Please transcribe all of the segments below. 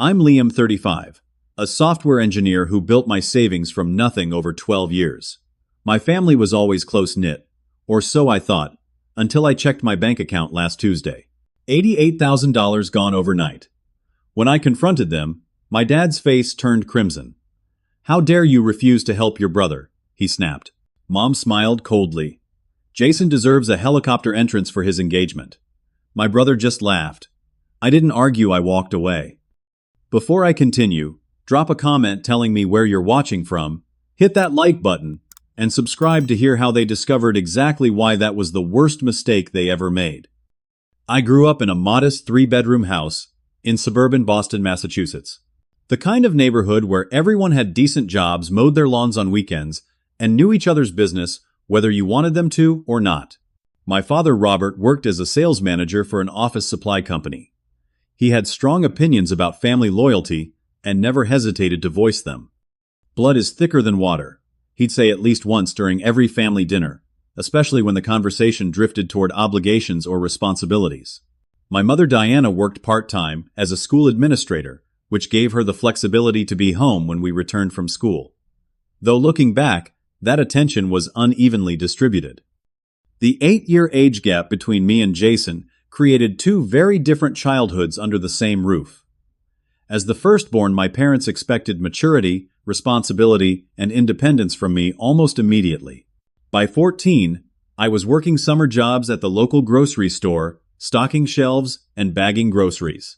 I'm Liam, 35, a software engineer who built my savings from nothing over 12 years. My family was always close-knit, or so I thought, until I checked my bank account last Tuesday. $88,000 gone overnight. When I confronted them, my dad's face turned crimson. "How dare you refuse to help your brother?" he snapped. Mom smiled coldly. "Jason deserves a helicopter entrance for his engagement." My brother just laughed. I didn't argue, I walked away. Before I continue, drop a comment telling me where you're watching from, hit that like button, and subscribe to hear how they discovered exactly why that was the worst mistake they ever made. I grew up in a modest 3-bedroom house in suburban Boston, Massachusetts. The kind of neighborhood where everyone had decent jobs, mowed their lawns on weekends, and knew each other's business whether you wanted them to or not. My father, Robert, worked as a sales manager for an office supply company. He had strong opinions about family loyalty and never hesitated to voice them. "Blood is thicker than water," he'd say at least once during every family dinner, especially when the conversation drifted toward obligations or responsibilities. My mother, Diana, worked part-time as a school administrator, which gave her the flexibility to be home when we returned from school. Though looking back, that attention was unevenly distributed. The 8-year age gap between me and Jason created two very different childhoods under the same roof. As the firstborn, my parents expected maturity, responsibility, and independence from me almost immediately. By 14, I was working summer jobs at the local grocery store, stocking shelves and bagging groceries.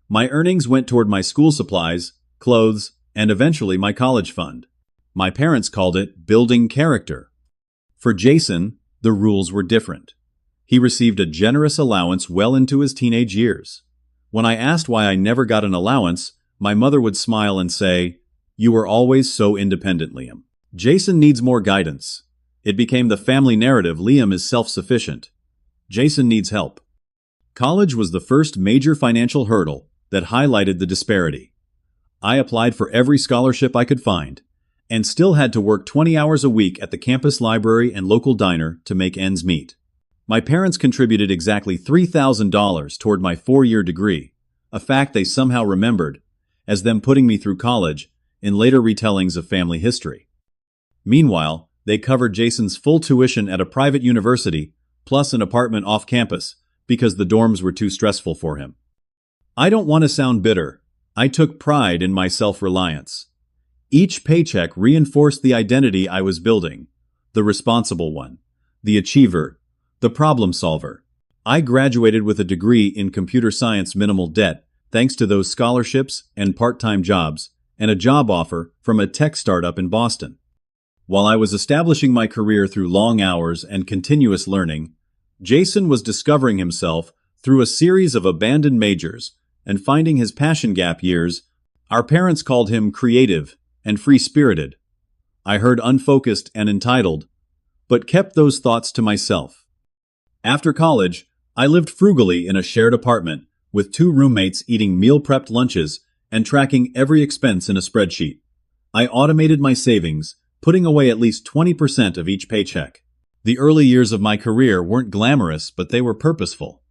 My earnings went toward my school supplies, clothes, and eventually my college fund. My parents called it building character. For Jason, the rules were different. He received a generous allowance well into his teenage years. When I asked why I never got an allowance, my mother would smile and say, "You were always so independent, Liam. Jason needs more guidance." It became the family narrative: Liam is self-sufficient. Jason needs help. College was the first major financial hurdle that highlighted the disparity. I applied for every scholarship I could find, and still had to work 20 hours a week at the campus library and local diner to make ends meet. My parents contributed exactly $3,000 toward my 4-year degree, a fact they somehow remembered, as them putting me through college in later retellings of family history. Meanwhile, they covered Jason's full tuition at a private university, plus an apartment off campus, because the dorms were too stressful for him. I don't want to sound bitter. I took pride in my self-reliance. Each paycheck reinforced the identity I was building: the responsible one, the achiever, the problem solver. I graduated with a degree in computer science, minimal debt, thanks to those scholarships and part-time jobs, and a job offer from a tech startup in Boston. While I was establishing my career through long hours and continuous learning, Jason was discovering himself through a series of abandoned majors and finding his passion gap years. Our parents called him creative and free-spirited. I heard unfocused and entitled, but kept those thoughts to myself. After college, I lived frugally in a shared apartment with 2 roommates, eating meal-prepped lunches and tracking every expense in a spreadsheet. I automated my savings, putting away at least 20% of each paycheck. The early years of my career weren't glamorous, but they were purposeful.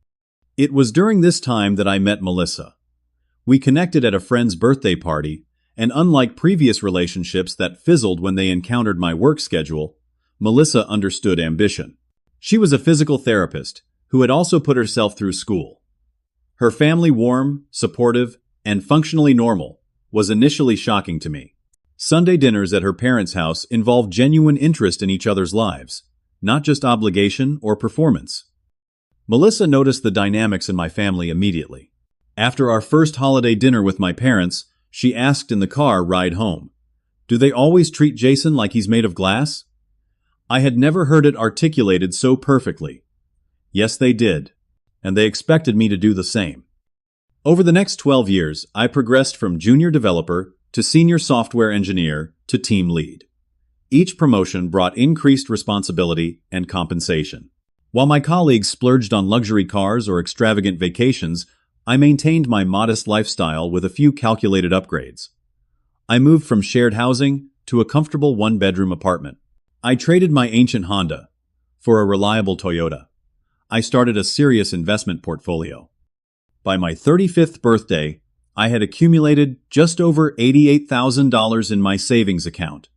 It was during this time that I met Melissa. We connected at a friend's birthday party, and unlike previous relationships that fizzled when they encountered my work schedule, Melissa understood ambition. She was a physical therapist who had also put herself through school. Her family, warm, supportive, and functionally normal, was initially shocking to me. Sunday dinners at her parents' house involved genuine interest in each other's lives, not just obligation or performance. Melissa noticed the dynamics in my family immediately. After our first holiday dinner with my parents, she asked in the car ride home, "Do they always treat Jason like he's made of glass?" I had never heard it articulated so perfectly. Yes, they did, and they expected me to do the same. Over the next 12 years, I progressed from junior developer to senior software engineer to team lead. Each promotion brought increased responsibility and compensation. While my colleagues splurged on luxury cars or extravagant vacations, I maintained my modest lifestyle with a few calculated upgrades. I moved from shared housing to a comfortable 1-bedroom apartment. I traded my ancient Honda for a reliable Toyota. I started a serious investment portfolio. By my 35th birthday, I had accumulated just over $88,000 in my savings account.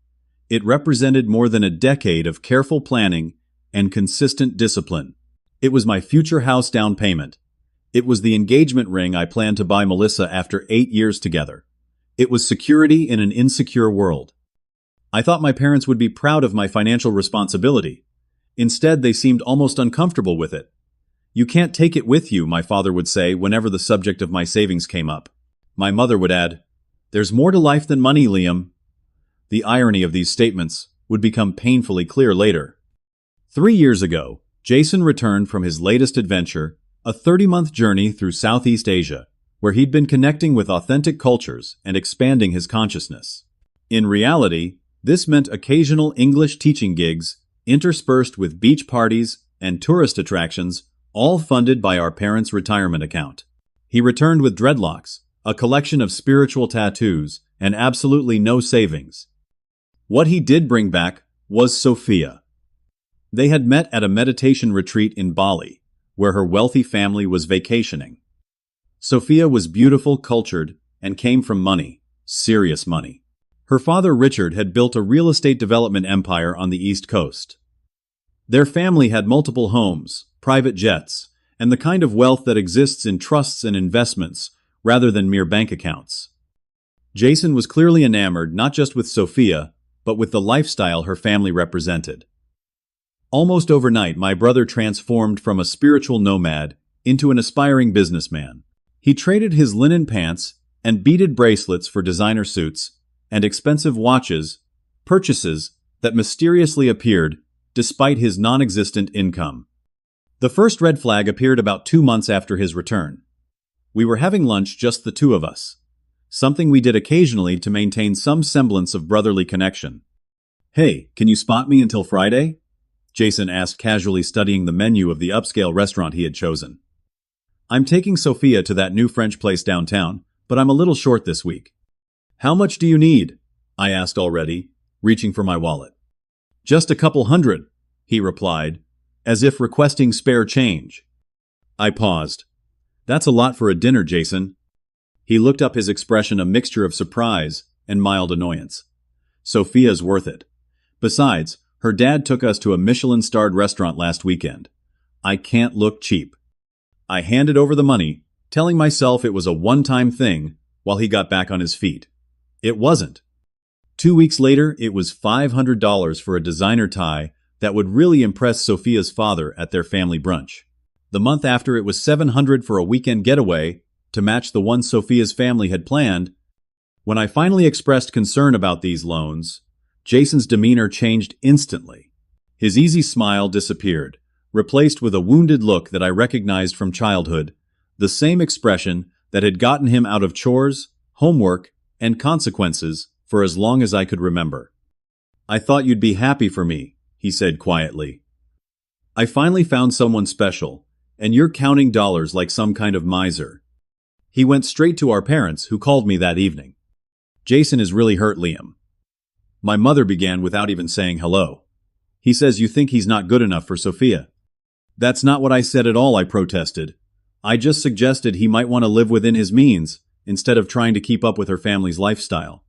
It represented more than a decade of careful planning and consistent discipline. It was my future house down payment. It was the engagement ring I planned to buy Melissa after 8 years together. It was security in an insecure world. I thought my parents would be proud of my financial responsibility. Instead, they seemed almost uncomfortable with it. "You can't take it with you," my father would say whenever the subject of my savings came up. My mother would add, "There's more to life than money, Liam." The irony of these statements would become painfully clear later. 3 years ago, Jason returned from his latest adventure, a 30-month journey through Southeast Asia, where he'd been connecting with authentic cultures and expanding his consciousness. In reality, this meant occasional English teaching gigs, interspersed with beach parties and tourist attractions, all funded by our parents' retirement account. He returned with dreadlocks, a collection of spiritual tattoos, and absolutely no savings. What he did bring back was Sophia. They had met at a meditation retreat in Bali, where her wealthy family was vacationing. Sophia was beautiful, cultured, and came from money, serious money. Her father Richard had built a real estate development empire on the East Coast. Their family had multiple homes, private jets, and the kind of wealth that exists in trusts and investments rather than mere bank accounts. Jason was clearly enamored not just with Sophia, but with the lifestyle her family represented. Almost overnight, my brother transformed from a spiritual nomad into an aspiring businessman. He traded his linen pants and beaded bracelets for designer suits and expensive watches, purchases that mysteriously appeared despite his non-existent income. The first red flag appeared about 2 months after his return. We were having lunch, just the two of us, something we did occasionally to maintain some semblance of brotherly connection. "Hey, can you spot me until Friday?" Jason asked, casually studying the menu of the upscale restaurant he had chosen. "I'm taking Sophia to that new French place downtown, but I'm a little short this week." "How much do you need?" I asked already, reaching for my wallet. "Just a couple hundred," he replied, as if requesting spare change. I paused. "That's a lot for a dinner, Jason." He looked up, his expression a mixture of surprise and mild annoyance. "Sophia's worth it. Besides, her dad took us to a Michelin-starred restaurant last weekend. I can't look cheap." I handed over the money, telling myself it was a one-time thing, while he got back on his feet. It wasn't. 2 weeks later, it was $500 for a designer tie that would really impress Sophia's father at their family brunch. The month after, it was $700 for a weekend getaway to match the one Sophia's family had planned. When I finally expressed concern about these loans, Jason's demeanor changed instantly. His easy smile disappeared, replaced with a wounded look that I recognized from childhood, the same expression that had gotten him out of chores, homework, and consequences for as long as I could remember. "I thought you'd be happy for me," he said quietly. "I finally found someone special, and you're counting dollars like some kind of miser." He went straight to our parents, who called me that evening. "Jason is really hurt, Liam," my mother began without even saying hello. "He says you think he's not good enough for Sophia." "That's not what I said at all," I protested. "I just suggested he might want to live within his means, instead of trying to keep up with her family's lifestyle."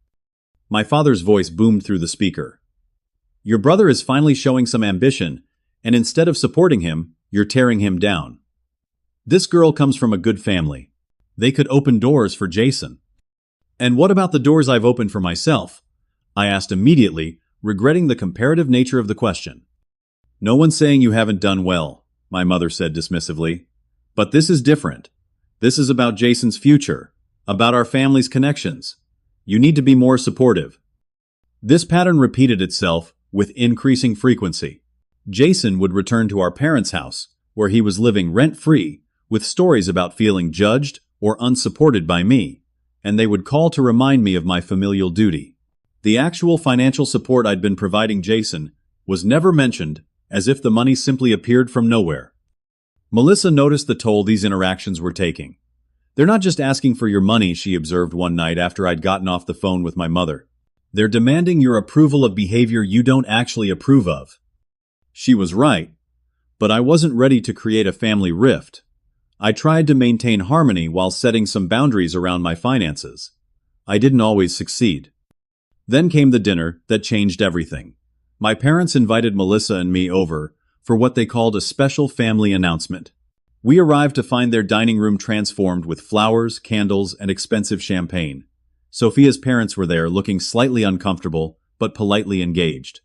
My father's voice boomed through the speaker. "Your brother is finally showing some ambition, and instead of supporting him, you're tearing him down. This girl comes from a good family. They could open doors for Jason." "And what about the doors I've opened for myself?" I asked immediately, regretting the comparative nature of the question. "No one's saying you haven't done well," my mother said dismissively. "But this is different. This is about Jason's future, about our family's connections. You need to be more supportive." This pattern repeated itself with increasing frequency. Jason would return to our parents' house, where he was living rent-free, with stories about feeling judged or unsupported by me, and they would call to remind me of my familial duty. The actual financial support I'd been providing Jason was never mentioned, as if the money simply appeared from nowhere. Melissa noticed the toll these interactions were taking. "They're not just asking for your money," she observed one night after I'd gotten off the phone with my mother. "They're demanding your approval of behavior you don't actually approve of." She was right, but I wasn't ready to create a family rift. I tried to maintain harmony while setting some boundaries around my finances. I didn't always succeed. Then came the dinner that changed everything. My parents invited Melissa and me over for what they called a special family announcement. We arrived to find their dining room transformed with flowers, candles, and expensive champagne. Sophia's parents were there, looking slightly uncomfortable, but politely engaged.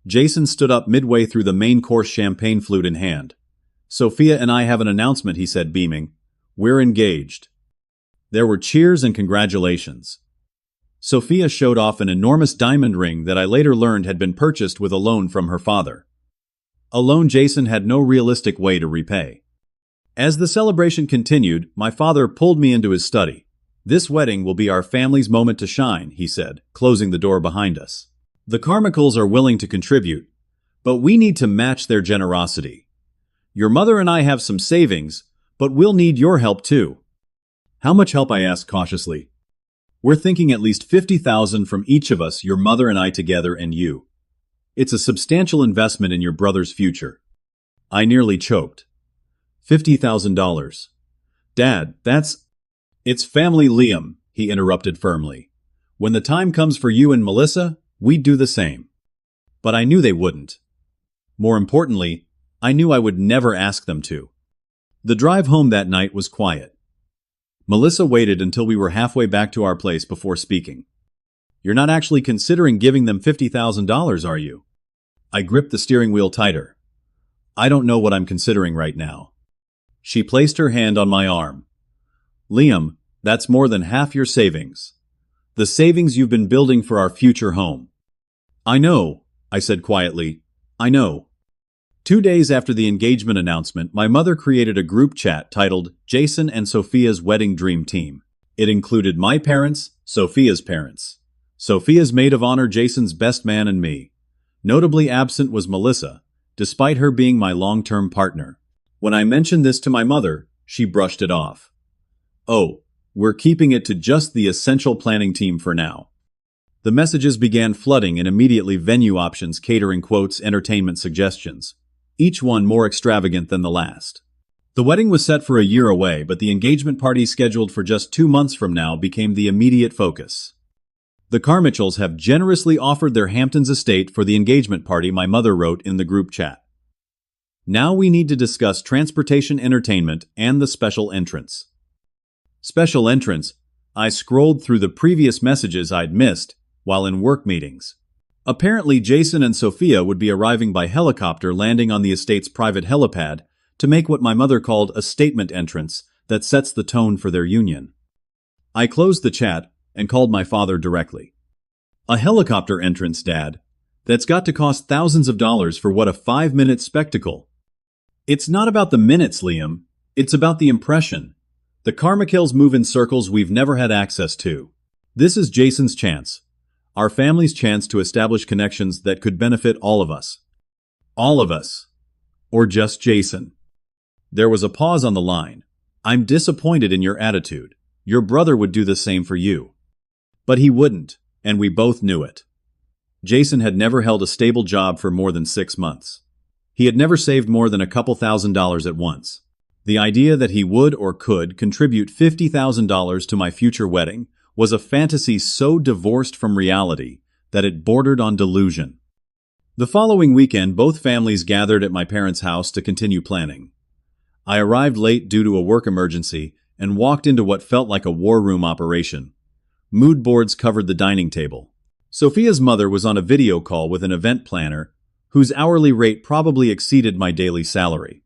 Jason stood up midway through the main course, champagne flute in hand. "Sophia and I have an announcement," he said, beaming. "We're engaged." There were cheers and congratulations. Sophia showed off an enormous diamond ring that I later learned had been purchased with a loan from her father. A loan Jason had no realistic way to repay. As the celebration continued, my father pulled me into his study. "This wedding will be our family's moment to shine," he said, closing the door behind us. "The Carmichaels are willing to contribute, but we need to match their generosity. Your mother and I have some savings, but we'll need your help too." "How much help?" I asked cautiously. "We're thinking at least 50,000 from each of us, your mother and I together and you. It's a substantial investment in your brother's future." I nearly choked. $50,000. "Dad, It's family, Liam," he interrupted firmly. "When the time comes for you and Melissa, we'd do the same." But I knew they wouldn't. More importantly, I knew I would never ask them to. The drive home that night was quiet. Melissa waited until we were halfway back to our place before speaking. "You're not actually considering giving them $50,000, are you?" I gripped the steering wheel tighter. "I don't know what I'm considering right now." She placed her hand on my arm. "Liam, that's more than half your savings. The savings you've been building for our future home." "I know," I said quietly. "I know." 2 days after the engagement announcement, my mother created a group chat titled Jason and Sophia's Wedding Dream Team. It included my parents, Sophia's parents, Sophia's maid of honor, Jason's best man, and me. Notably absent was Melissa, despite her being my long-term partner. When I mentioned this to my mother, she brushed it off. "Oh, we're keeping it to just the essential planning team for now." The messages began flooding, and immediately venue options, catering quotes, entertainment suggestions. Each one more extravagant than the last. The wedding was set for a year away, but the engagement party scheduled for just 2 months from now became the immediate focus. "The Carmichaels have generously offered their Hamptons estate for the engagement party," my mother wrote in the group chat. "Now we need to discuss transportation, entertainment, and the special entrance." Special entrance? I scrolled through the previous messages I'd missed while in work meetings. Apparently, Jason and Sophia would be arriving by helicopter, landing on the estate's private helipad to make what my mother called a statement entrance that sets the tone for their union. I closed the chat and called my father directly. "A helicopter entrance, Dad? That's got to cost thousands of dollars for what, a 5-minute spectacle?" "It's not about the minutes, Liam. It's about the impression. The Carmichaels move in circles we've never had access to. This is Jason's chance. Our family's chance to establish connections that could benefit all of us." "All of us? Or just Jason?" There was a pause on the line. "I'm disappointed in your attitude. Your brother would do the same for you." But he wouldn't, and we both knew it. Jason had never held a stable job for more than 6 months. He had never saved more than a couple $1,000s at once. The idea that he would or could contribute $50,000 to my future wedding was a fantasy so divorced from reality that it bordered on delusion. The following weekend, both families gathered at my parents' house to continue planning. I arrived late due to a work emergency and walked into what felt like a war room operation. Mood boards covered the dining table. Sophia's mother was on a video call with an event planner whose hourly rate probably exceeded my daily salary.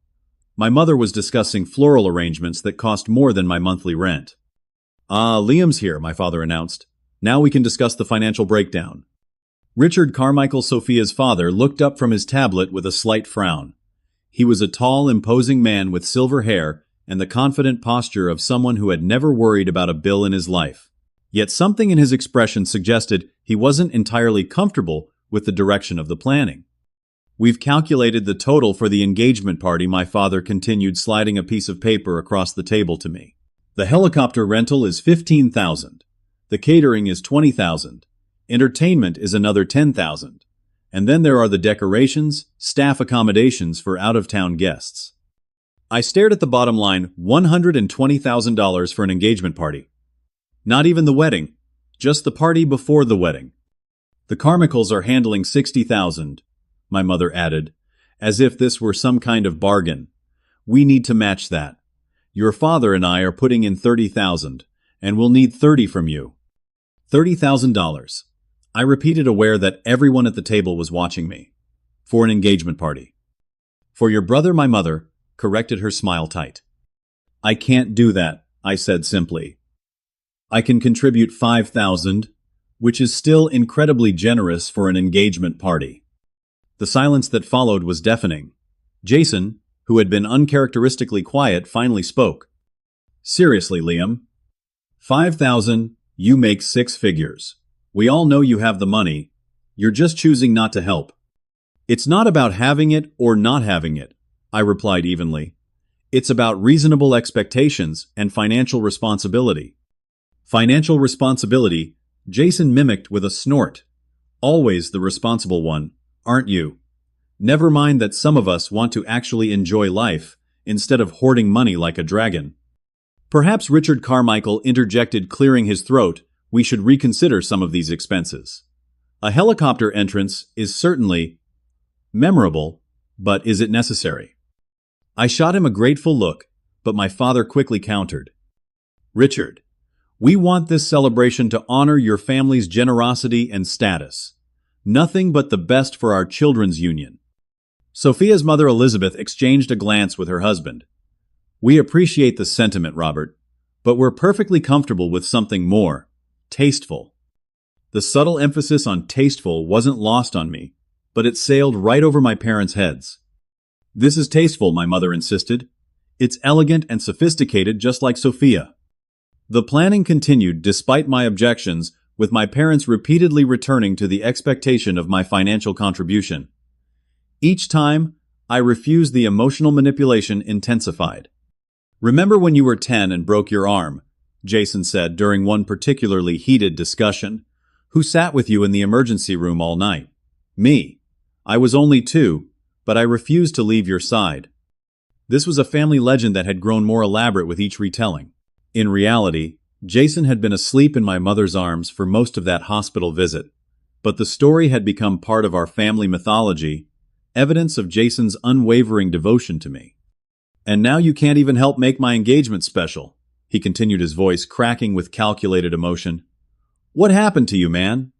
My mother was discussing floral arrangements that cost more than my monthly rent. "Ah, Liam's here," my father announced. "Now we can discuss the financial breakdown." Richard Carmichael, Sophia's father, looked up from his tablet with a slight frown. He was a tall, imposing man with silver hair and the confident posture of someone who had never worried about a bill in his life. Yet something in his expression suggested he wasn't entirely comfortable with the direction of the planning. "We've calculated the total for the engagement party," my father continued, sliding a piece of paper across the table to me. "The helicopter rental is $15,000. The catering is $20,000. Entertainment is another $10,000. And then there are the decorations, staff accommodations for out-of-town guests." I stared at the bottom line, $120,000 for an engagement party. Not even the wedding, just the party before the wedding. The Carmichaels are handling $60,000, my mother added, as if this were some kind of bargain. We need to match that. Your father and I are putting in $30,000, and we'll need $30,000 from you. $30,000. I repeated, aware that everyone at the table was watching me. For an engagement party. For your brother, my mother corrected, her smile tight. I can't do that, I said simply. I can contribute $5,000, which is still incredibly generous for an engagement party. The silence that followed was deafening. Jason, who had been uncharacteristically quiet, finally spoke. Seriously, Liam. $5,000, you make six figures. We all know you have the money. You're just choosing not to help. It's not about having it or not having it, I replied evenly. It's about reasonable expectations and financial responsibility. Financial responsibility, Jason mimicked with a snort. Always the responsible one, aren't you? Never mind that some of us want to actually enjoy life, instead of hoarding money like a dragon. Perhaps Richard Carmichael interjected, clearing his throat, we should reconsider some of these expenses. A helicopter entrance is certainly memorable, but is it necessary? I shot him a grateful look, but my father quickly countered. Richard, we want this celebration to honor your family's generosity and status. Nothing but the best for our children's union. Sophia's mother, Elizabeth, exchanged a glance with her husband. We appreciate the sentiment, Robert, but we're perfectly comfortable with something more tasteful. The subtle emphasis on tasteful wasn't lost on me, but it sailed right over my parents' heads. This is tasteful, my mother insisted. It's elegant and sophisticated, just like Sophia. The planning continued despite my objections, with my parents repeatedly returning to the expectation of my financial contribution. Each time, I refused, the emotional manipulation intensified. Remember when you were 10 and broke your arm? Jason said during one particularly heated discussion. Who sat with you in the emergency room all night? Me. I was only 2, but I refused to leave your side. This was a family legend that had grown more elaborate with each retelling. In reality, Jason had been asleep in my mother's arms for most of that hospital visit, but the story had become part of our family mythology, evidence of Jason's unwavering devotion to me. And now you can't even help make my engagement special, he continued, his voice cracking with calculated emotion. What happened to you, man?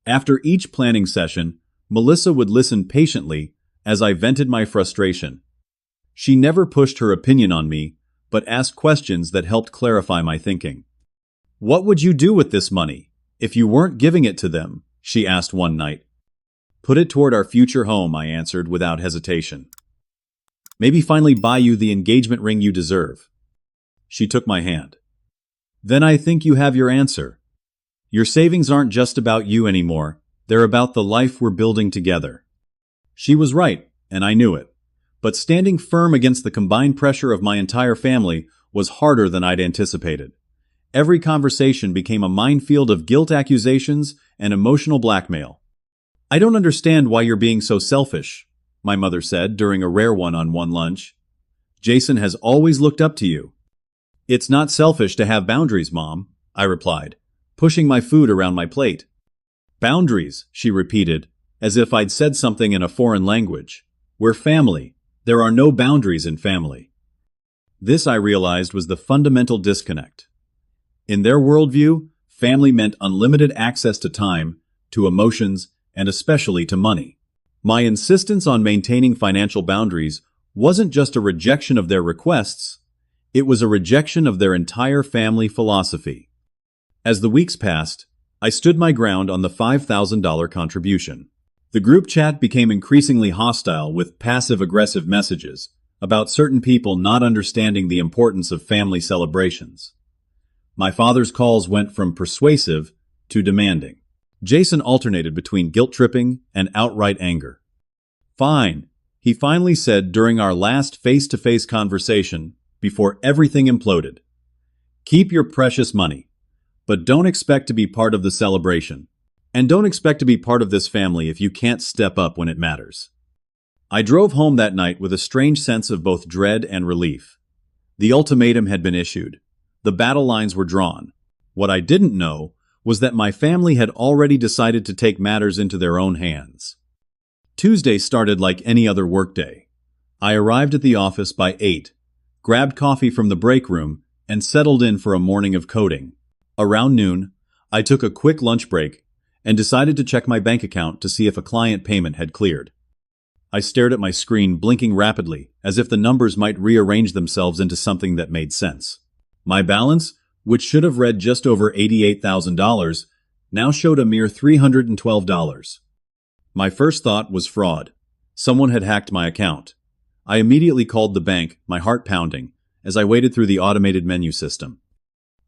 After each planning session, Melissa would listen patiently as I vented my frustration. She never pushed her opinion on me, but asked questions that helped clarify my thinking. What would you do with this money if you weren't giving it to them? She asked one night. Put it toward our future home, I answered without hesitation. Maybe finally buy you the engagement ring you deserve. She took my hand. Then I think you have your answer. Your savings aren't just about you anymore. They're about the life we're building together. She was right, and I knew it. But standing firm against the combined pressure of my entire family was harder than I'd anticipated. Every conversation became a minefield of guilt accusations and emotional blackmail. I don't understand why you're being so selfish, my mother said during a rare one-on-one lunch. Jason has always looked up to you. It's not selfish to have boundaries, Mom, I replied, pushing my food around my plate. Boundaries, she repeated, as if I'd said something in a foreign language. We're family. There are no boundaries in family. This, I realized, was the fundamental disconnect. In their worldview, family meant unlimited access to time, to emotions, and especially to money. My insistence on maintaining financial boundaries wasn't just a rejection of their requests, it was a rejection of their entire family philosophy. As the weeks passed, I stood my ground on the $5,000 contribution. The group chat became increasingly hostile with passive-aggressive messages about certain people not understanding the importance of family celebrations. My father's calls went from persuasive to demanding. Jason alternated between guilt-tripping and outright anger. Fine, he finally said during our last face-to-face conversation before everything imploded. Keep your precious money, but don't expect to be part of the celebration. And don't expect to be part of this family if you can't step up when it matters. I drove home that night with a strange sense of both dread and relief. The ultimatum had been issued. The battle lines were drawn. What I didn't know was that my family had already decided to take matters into their own hands. Tuesday started like any other workday. I arrived at the office by 8, grabbed coffee from the break room, and settled in for a morning of coding. Around noon, I took a quick lunch break and decided to check my bank account to see if a client payment had cleared. I stared at my screen, blinking rapidly, as if the numbers might rearrange themselves into something that made sense. My balance, which should have read just over $88,000, now showed a mere $312. My first thought was fraud. Someone had hacked my account. I immediately called the bank, my heart pounding, as I waded through the automated menu system.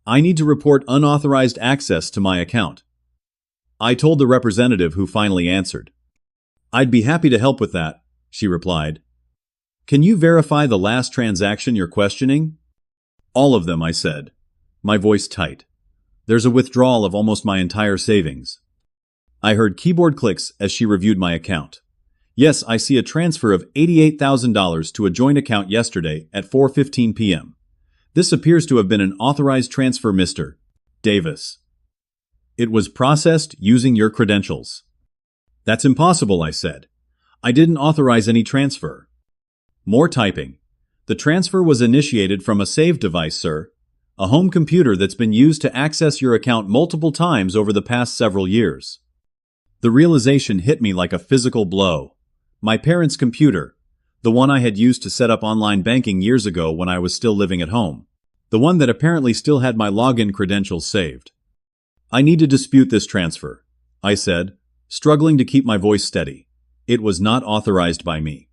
I need to report unauthorized access to my account. I told the representative, who finally answered. I'd be happy to help with that, she replied. Can you verify the last transaction you're questioning? All of them, I said, my voice tight. There's a withdrawal of almost my entire savings. I heard keyboard clicks as she reviewed my account. Yes, I see a transfer of $88,000 to a joint account yesterday at 4:15 p.m. This appears to have been an authorized transfer, Mr. Davis. It was processed using your credentials. That's impossible, I said. I didn't authorize any transfer. More typing. The transfer was initiated from a saved device, sir. A home computer that's been used to access your account multiple times over the past several years. The realization hit me like a physical blow. My parents' computer, the one I had used to set up online banking years ago when I was still living at home. The one that apparently still had my login credentials saved. I need to dispute this transfer, I said, struggling to keep my voice steady. It was not authorized by me.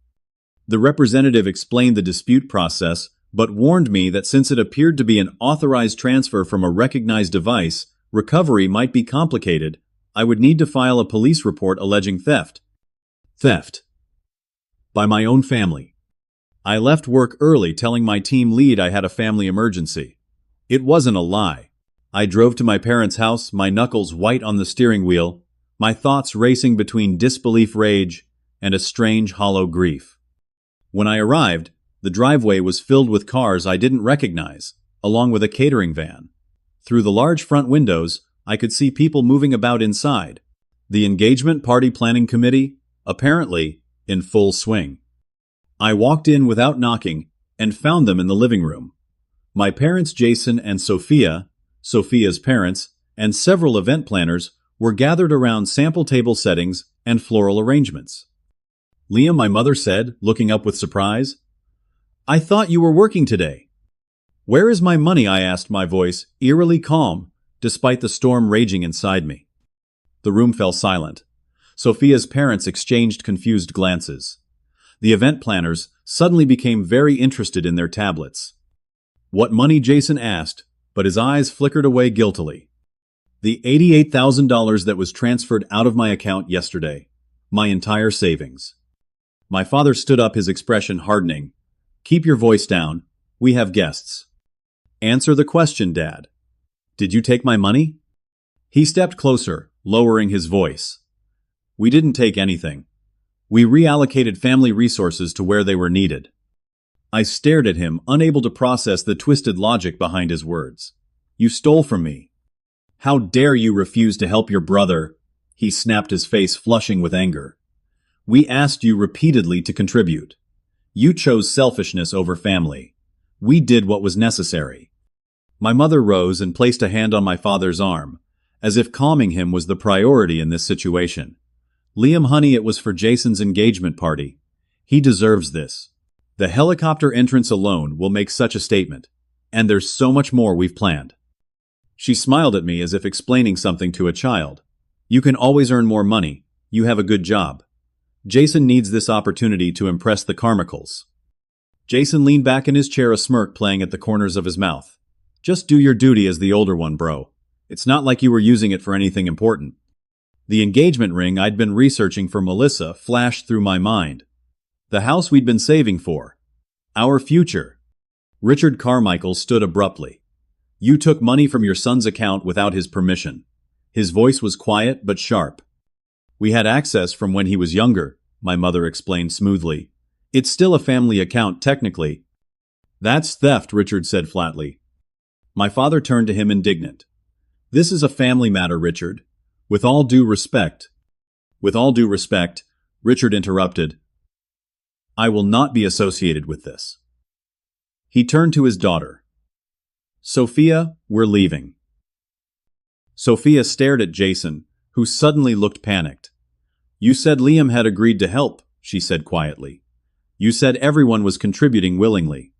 The representative explained the dispute process, but warned me that since it appeared to be an authorized transfer from a recognized device, recovery might be complicated. I would need to file a police report alleging theft. Theft. By my own family. I left work early, telling my team lead I had a family emergency. It wasn't a lie. I drove to my parents' house, my knuckles white on the steering wheel, my thoughts racing between disbelief, rage, and a strange, hollow grief. When I arrived, the driveway was filled with cars I didn't recognize, along with a catering van. Through the large front windows, I could see people moving about inside. The engagement party planning committee, apparently, in full swing. I walked in without knocking and found them in the living room. My parents, Jason and Sophia, Sophia's parents, and several event planners were gathered around sample table settings and floral arrangements. Liam, my mother said, looking up with surprise. I thought you were working today. Where is my money? I asked, my voice eerily calm, despite the storm raging inside me. The room fell silent. Sophia's parents exchanged confused glances. The event planners suddenly became very interested in their tablets. What money? Jason asked, but his eyes flickered away guiltily. The $88,000 that was transferred out of my account yesterday. My entire savings. My father stood up, his expression hardening. Keep your voice down. We have guests. Answer the question, Dad. Did you take my money? He stepped closer, lowering his voice. We didn't take anything. We reallocated family resources to where they were needed. I stared at him, unable to process the twisted logic behind his words. You stole from me. How dare you refuse to help your brother? He snapped, his face flushing with anger. We asked you repeatedly to contribute. You chose selfishness over family. We did what was necessary. My mother rose and placed a hand on my father's arm, as if calming him was the priority in this situation. Liam, honey, it was for Jason's engagement party. He deserves this. The helicopter entrance alone will make such a statement. And there's so much more we've planned. She smiled at me as if explaining something to a child. You can always earn more money. You have a good job. Jason needs this opportunity to impress the Carmichaels. Jason leaned back in his chair, a smirk playing at the corners of his mouth. Just do your duty as the older one, bro. It's not like you were using it for anything important. The engagement ring I'd been researching for Melissa flashed through my mind. The house we'd been saving for. Our future. Richard Carmichael stood abruptly. You took money from your son's account without his permission. His voice was quiet but sharp. We had access from when he was younger, my mother explained smoothly. It's still a family account, technically. That's theft, Richard said flatly. My father turned to him indignant. This is a family matter, Richard. With all due respect. With all due respect, Richard interrupted. I will not be associated with this. He turned to his daughter. Sophia, we're leaving. Sophia stared at Jason, who suddenly looked panicked. You said Liam had agreed to help, she said quietly. You said everyone was contributing willingly.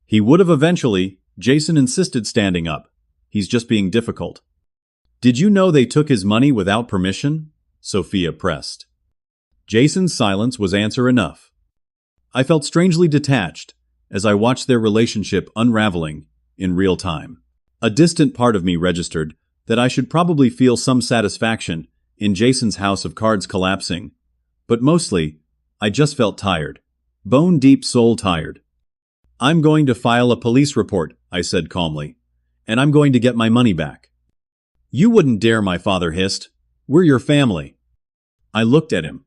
He would have eventually, Jason insisted, standing up. He's just being difficult. Did you know they took his money without permission? Sophia pressed. Jason's silence was answer enough. I felt strangely detached as I watched their relationship unraveling in real time. A distant part of me registered that I should probably feel some satisfaction in Jason's house of cards collapsing, but mostly, I just felt tired. Bone-deep soul tired. I'm going to file a police report, I said calmly, and I'm going to get my money back. You wouldn't dare, my father hissed. We're your family. I looked at him.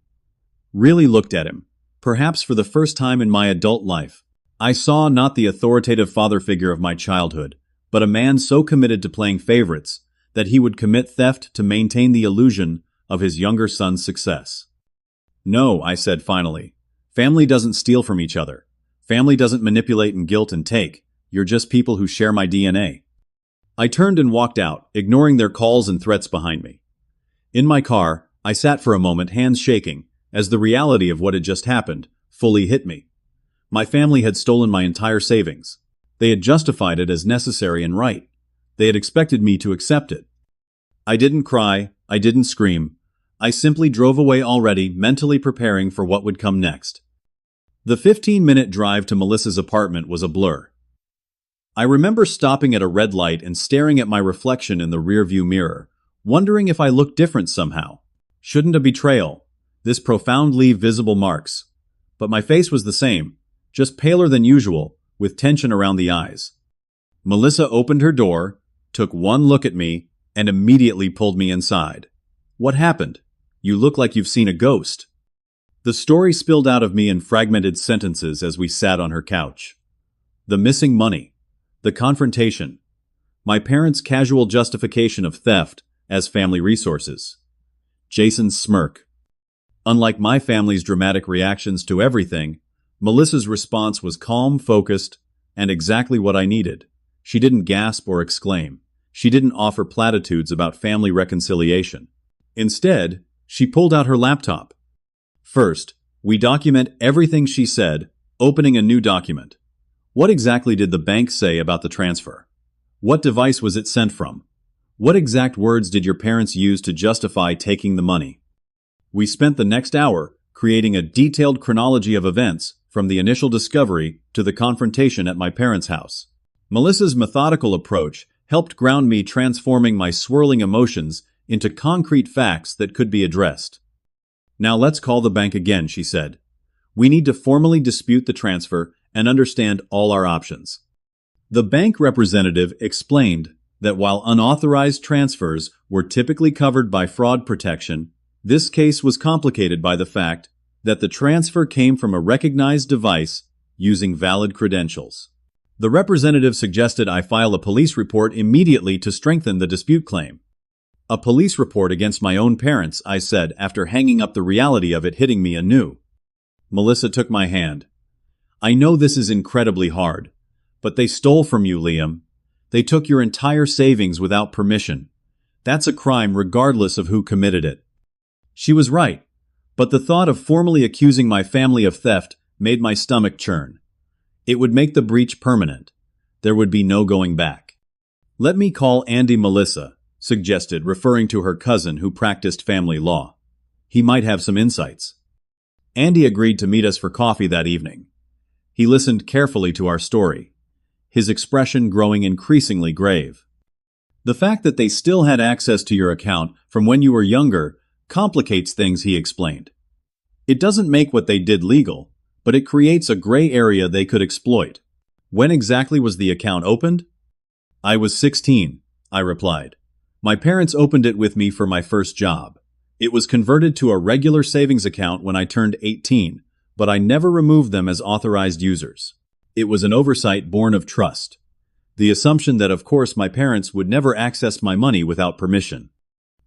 Really looked at him. Perhaps for the first time in my adult life, I saw not the authoritative father figure of my childhood, but a man so committed to playing favorites that he would commit theft to maintain the illusion of his younger son's success. No, I said finally. Family doesn't steal from each other. Family doesn't manipulate and guilt and take. You're just people who share my DNA. I turned and walked out, ignoring their calls and threats behind me. In my car, I sat for a moment, hands shaking, as the reality of what had just happened fully hit me. My family had stolen my entire savings. They had justified it as necessary and right. They had expected me to accept it. I didn't cry, I didn't scream. I simply drove away already, mentally preparing for what would come next. The 15-minute drive to Melissa's apartment was a blur. I remember stopping at a red light and staring at my reflection in the rearview mirror, wondering if I looked different somehow. Shouldn't a betrayal, this profoundly visible marks. But my face was the same, just paler than usual, with tension around the eyes. Melissa opened her door, took one look at me, and immediately pulled me inside. What happened? You look like you've seen a ghost. The story spilled out of me in fragmented sentences as we sat on her couch. The missing money. The confrontation. My parents' casual justification of theft as family resources. Jason's smirk. Unlike my family's dramatic reactions to everything, Melissa's response was calm, focused, and exactly what I needed. She didn't gasp or exclaim. She didn't offer platitudes about family reconciliation. Instead, she pulled out her laptop. First, we document everything she said, opening a new document. What exactly did the bank say about the transfer? What device was it sent from? What exact words did your parents use to justify taking the money? We spent the next hour creating a detailed chronology of events from the initial discovery to the confrontation at my parents' house. Melissa's methodical approach helped ground me, transforming my swirling emotions into concrete facts that could be addressed. Now let's call the bank again, she said. We need to formally dispute the transfer and understand all our options. The bank representative explained that while unauthorized transfers were typically covered by fraud protection, this case was complicated by the fact that the transfer came from a recognized device using valid credentials. The representative suggested I file a police report immediately to strengthen the dispute claim. A police report against my own parents, I said, after hanging up the reality of it hitting me anew. Melissa took my hand. I know this is incredibly hard, but they stole from you, Liam. They took your entire savings without permission. That's a crime regardless of who committed it. She was right, but the thought of formally accusing my family of theft made my stomach churn. It would make the breach permanent. There would be no going back. Let me call Andy Melissa, suggested, referring to her cousin who practiced family law. He might have some insights. Andy agreed to meet us for coffee that evening. He listened carefully to our story, his expression growing increasingly grave. The fact that they still had access to your account from when you were younger complicates things, he explained. It doesn't make what they did legal, but it creates a gray area they could exploit. When exactly was the account opened? I was 16, I replied. My parents opened it with me for my first job. It was converted to a regular savings account when I turned 18, but I never removed them as authorized users. It was an oversight born of trust. The assumption that, of course, my parents would never access my money without permission.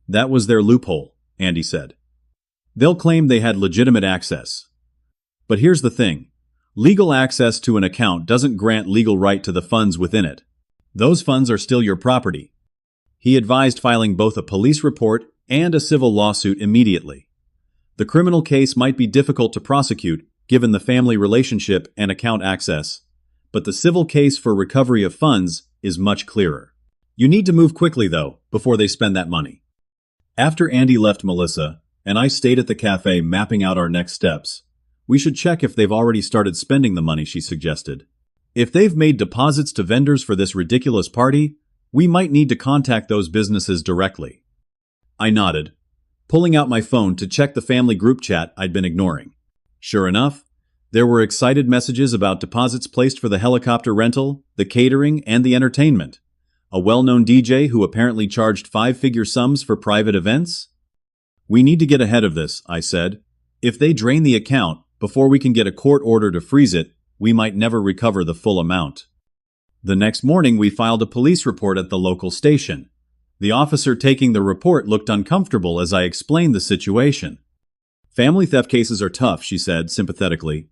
That was their loophole, Andy said. They'll claim they had legitimate access. But here's the thing. Legal access to an account doesn't grant legal right to the funds within it. Those funds are still your property. He advised filing both a police report and a civil lawsuit immediately. The criminal case might be difficult to prosecute, given the family relationship and account access, but the civil case for recovery of funds is much clearer. You need to move quickly, though, before they spend that money. After Andy left Melissa, and I stayed at the cafe mapping out our next steps, we should check if they've already started spending the money, she suggested. If they've made deposits to vendors for this ridiculous party, we might need to contact those businesses directly. I nodded, pulling out my phone to check the family group chat I'd been ignoring. Sure enough, there were excited messages about deposits placed for the helicopter rental, the catering, and the entertainment. A well-known DJ who apparently charged five-figure sums for private events? We need to get ahead of this, I said. If they drain the account before we can get a court order to freeze it, we might never recover the full amount. The next morning, we filed a police report at the local station. The officer taking the report looked uncomfortable as I explained the situation. Family theft cases are tough, she said sympathetically.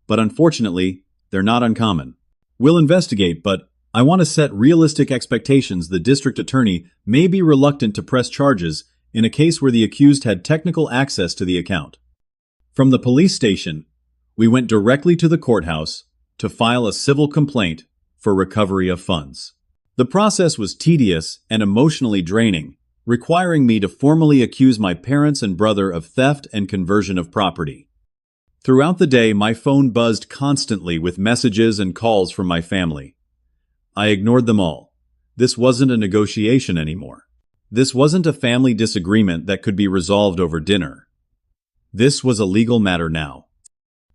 But unfortunately, they're not uncommon. We'll investigate, but I want to set realistic expectations. The district attorney may be reluctant to press charges in a case where the accused had technical access to the account. From the police station, we went directly to the courthouse to file a civil complaint for recovery of funds. The process was tedious and emotionally draining, requiring me to formally accuse my parents and brother of theft and conversion of property. Throughout the day, my phone buzzed constantly with messages and calls from my family. I ignored them all. This wasn't a negotiation anymore. This wasn't a family disagreement that could be resolved over dinner. This was a legal matter now.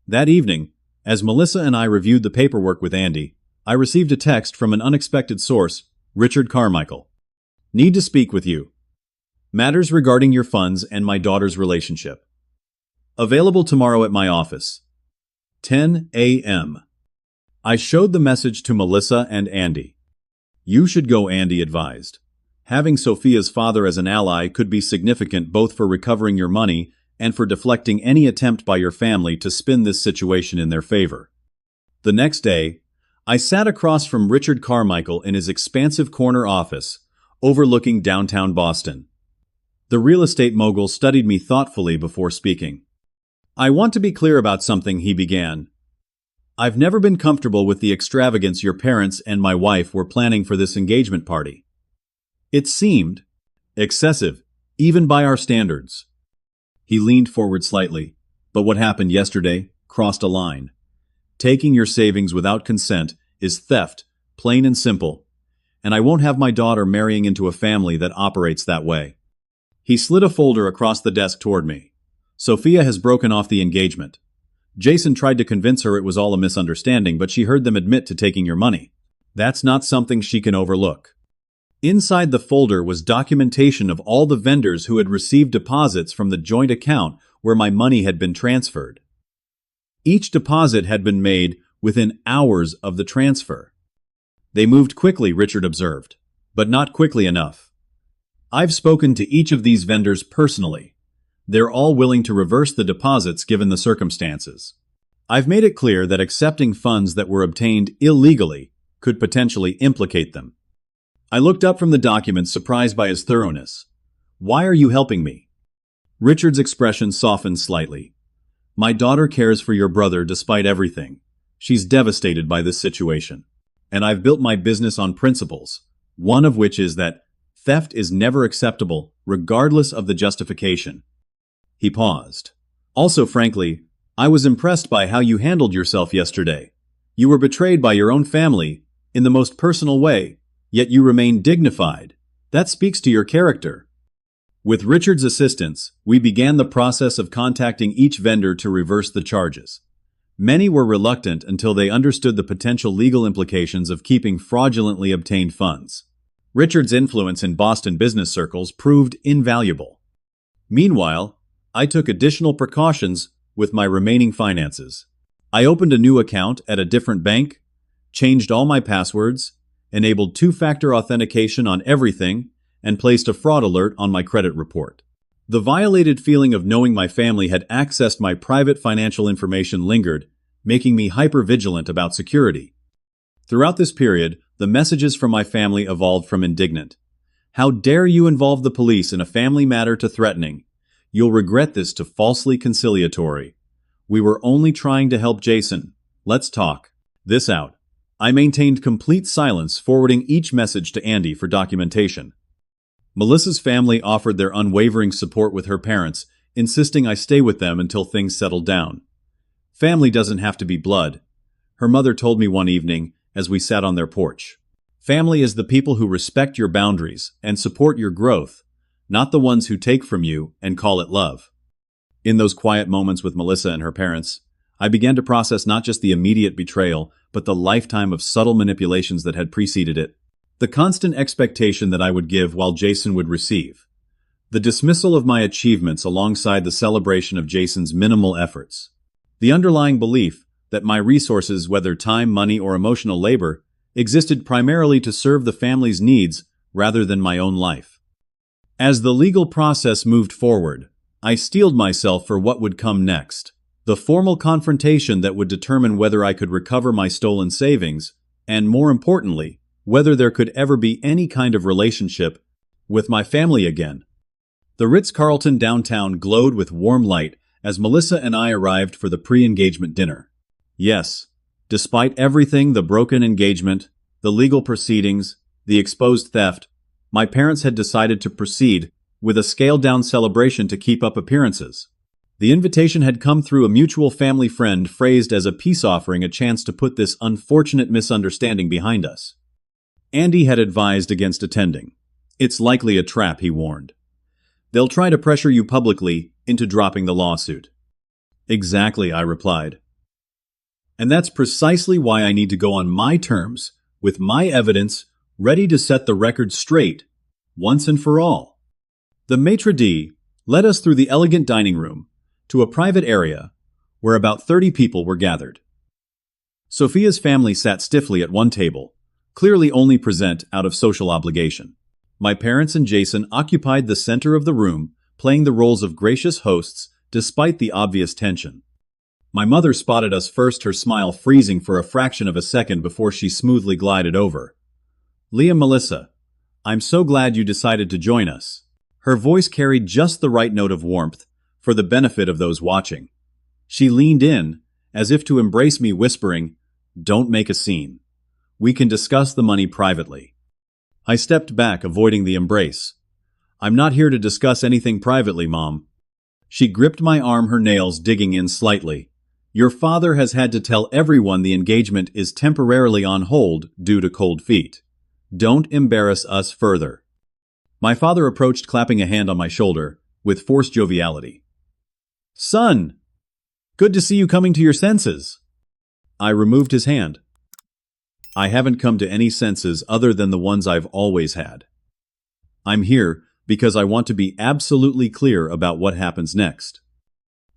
That evening, as Melissa and I reviewed the paperwork with Andy, I received a text from an unexpected source, Richard Carmichael. Need to speak with you. Matters regarding your funds and my daughter's relationship. Available tomorrow at my office. 10 a.m. I showed the message to Melissa and Andy. You should go, Andy advised. Having Sophia's father as an ally could be significant both for recovering your money and for deflecting any attempt by your family to spin this situation in their favor. The next day, I sat across from Richard Carmichael in his expansive corner office, overlooking downtown Boston. The real estate mogul studied me thoughtfully before speaking. I want to be clear about something, he began. I've never been comfortable with the extravagance your parents and my wife were planning for this engagement party. It seemed excessive, even by our standards. He leaned forward slightly, but what happened yesterday crossed a line. Taking your savings without consent is theft, plain and simple, and I won't have my daughter marrying into a family that operates that way. He slid a folder across the desk toward me. Sophia has broken off the engagement. Jason tried to convince her it was all a misunderstanding, but she heard them admit to taking your money. That's not something she can overlook. Inside the folder was documentation of all the vendors who had received deposits from the joint account where my money had been transferred. Each deposit had been made within hours of the transfer. They moved quickly, Richard observed, but not quickly enough. I've spoken to each of these vendors personally. They're all willing to reverse the deposits given the circumstances. I've made it clear that accepting funds that were obtained illegally could potentially implicate them. I looked up from the document, surprised by his thoroughness. Why are you helping me? Richard's expression softened slightly. My daughter cares for your brother despite everything. She's devastated by this situation. And I've built my business on principles, one of which is that theft is never acceptable, regardless of the justification. He paused. Also, frankly, I was impressed by how you handled yourself yesterday. You were betrayed by your own family in the most personal way, yet you remain dignified. That speaks to your character. With Richard's assistance, we began the process of contacting each vendor to reverse the charges. Many were reluctant until they understood the potential legal implications of keeping fraudulently obtained funds. Richard's influence in Boston business circles proved invaluable. Meanwhile, I took additional precautions with my remaining finances. I opened a new account at a different bank, changed all my passwords, enabled two-factor authentication on everything, and placed a fraud alert on my credit report. The violated feeling of knowing my family had accessed my private financial information lingered, making me hyper-vigilant about security. Throughout this period, the messages from my family evolved from indignant. "How dare you involve the police in a family matter?" to threatening. "You'll regret this," to falsely conciliatory. "We were only trying to help Jason. Let's talk this out." I maintained complete silence, forwarding each message to Andy for documentation. Melissa's family offered their unwavering support with her parents, insisting I stay with them until things settled down. "Family doesn't have to be blood," her mother told me one evening as we sat on their porch. "Family is the people who respect your boundaries and support your growth, not the ones who take from you and call it love." In those quiet moments with Melissa and her parents, I began to process not just the immediate betrayal, but the lifetime of subtle manipulations that had preceded it. The constant expectation that I would give while Jason would receive. The dismissal of my achievements alongside the celebration of Jason's minimal efforts. The underlying belief that my resources, whether time, money, or emotional labor, existed primarily to serve the family's needs rather than my own life. As the legal process moved forward, I steeled myself for what would come next. The formal confrontation that would determine whether I could recover my stolen savings, and more importantly, whether there could ever be any kind of relationship with my family again. The Ritz-Carlton downtown glowed with warm light as Melissa and I arrived for the pre-engagement dinner. Yes, despite everything, the broken engagement, the legal proceedings, the exposed theft, my parents had decided to proceed with a scaled-down celebration to keep up appearances. The invitation had come through a mutual family friend, phrased as a peace offering, a chance to put this unfortunate misunderstanding behind us. Andy had advised against attending. "It's likely a trap," he warned. "They'll try to pressure you publicly into dropping the lawsuit." "Exactly," I replied. "And that's precisely why I need to go on my terms, with my evidence, ready to set the record straight, once and for all." The maitre d' led us through the elegant dining room to a private area where about 30 people were gathered. Sophia's family sat stiffly at one table, clearly only present out of social obligation. My parents and Jason occupied the center of the room, playing the roles of gracious hosts despite the obvious tension. My mother spotted us first, her smile freezing for a fraction of a second before she smoothly glided over. "Leah, Melissa, I'm so glad you decided to join us." Her voice carried just the right note of warmth for the benefit of those watching. She leaned in, as if to embrace me, whispering, "Don't make a scene. We can discuss the money privately." I stepped back, avoiding the embrace. "I'm not here to discuss anything privately, Mom." She gripped my arm, her nails digging in slightly. "Your father has had to tell everyone the engagement is temporarily on hold due to cold feet. Don't embarrass us further." My father approached, clapping a hand on my shoulder with forced joviality. "Son, good to see you coming to your senses." I removed his hand. "I haven't come to any senses other than the ones I've always had. I'm here because I want to be absolutely clear about what happens next."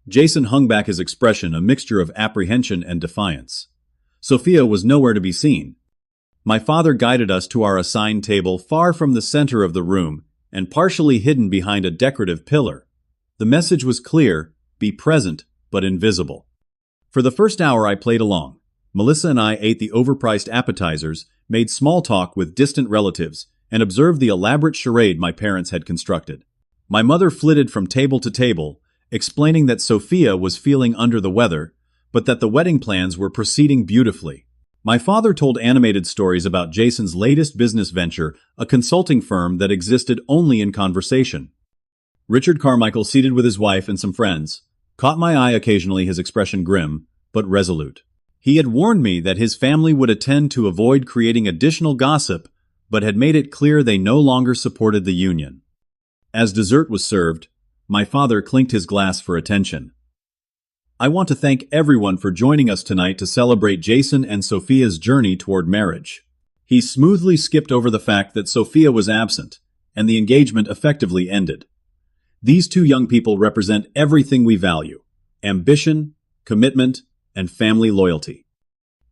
Jason hung back, his expression a mixture of apprehension and defiance. Sophia was nowhere to be seen. My father guided us to our assigned table, far from the center of the room and partially hidden behind a decorative pillar. The message was clear: be present, but invisible. For the first hour I played along. Melissa and I ate the overpriced appetizers, made small talk with distant relatives, and observed the elaborate charade my parents had constructed. My mother flitted from table to table, explaining that Sophia was feeling under the weather, but that the wedding plans were proceeding beautifully. My father told animated stories about Jason's latest business venture, a consulting firm that existed only in conversation. Richard Carmichael, seated with his wife and some friends, caught my eye occasionally, his expression grim, but resolute. He had warned me that his family would attend to avoid creating additional gossip, but had made it clear they no longer supported the union. As dessert was served, my father clinked his glass for attention. "I want to thank everyone for joining us tonight to celebrate Jason and Sophia's journey toward marriage." He smoothly skipped over the fact that Sophia was absent, and the engagement effectively ended. These two young people represent everything we value: ambition, commitment, and family loyalty.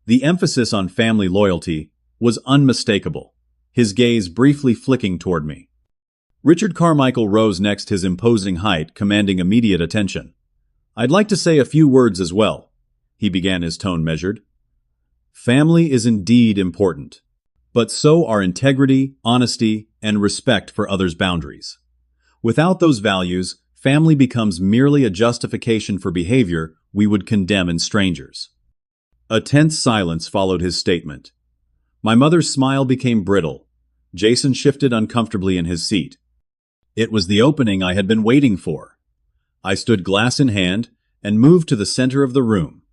The emphasis on family loyalty was unmistakable, his gaze briefly flicking toward me. Richard Carmichael rose next, his imposing height commanding immediate attention. "I'd like to say a few words as well," he began, his tone measured. "Family is indeed important, but so are integrity, honesty, and respect for others' boundaries. Without those values, family becomes merely a justification for behavior we would condemn in strangers." A tense silence followed his statement. My mother's smile became brittle. Jason shifted uncomfortably in his seat. It was the opening I had been waiting for. I stood glass in hand and moved to the center of the room.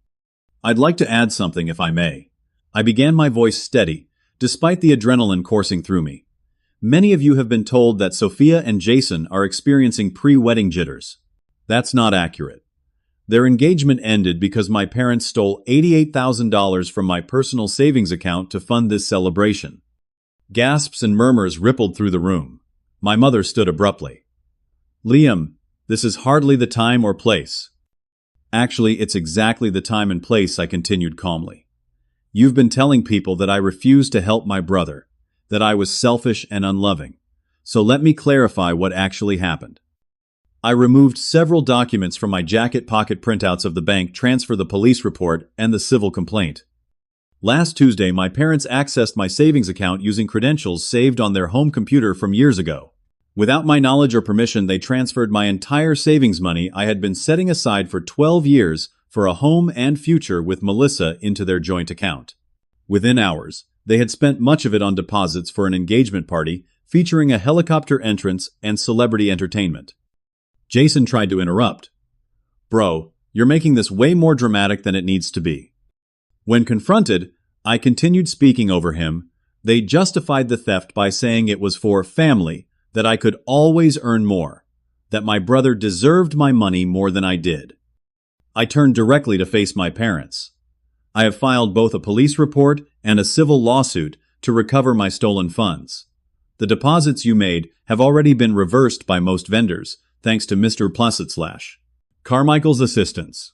"I'd like to add something, if I may." I began, my voice steady, despite the adrenaline coursing through me. "Many of you have been told that Sophia and Jason are experiencing pre-wedding jitters. That's not accurate. Their engagement ended because my parents stole $88,000 from my personal savings account to fund this celebration." Gasps and murmurs rippled through the room. My mother stood abruptly. "Liam, this is hardly the time or place." "Actually, it's exactly the time and place," I continued calmly. "You've been telling people that I refused to help my brother, that I was selfish and unloving. So let me clarify what actually happened." I removed several documents from my jacket pocket, printouts of the bank transfer, the police report, and the civil complaint. Last Tuesday, my parents accessed my savings account using credentials saved on their home computer from years ago. Without my knowledge or permission, they transferred my entire savings money I had been setting aside for 12 years for a home and future with Melissa into their joint account. Within hours, they had spent much of it on deposits for an engagement party featuring a helicopter entrance and celebrity entertainment. Jason tried to interrupt. "Bro, you're making this way more dramatic than it needs to be." When confronted, I continued speaking over him. They justified the theft by saying it was for family, that I could always earn more, that my brother deserved my money more than I did. I turned directly to face my parents. "I have filed both a police report and a civil lawsuit to recover my stolen funds. The deposits you made have already been reversed by most vendors, thanks to Mr. Carmichael's assistance."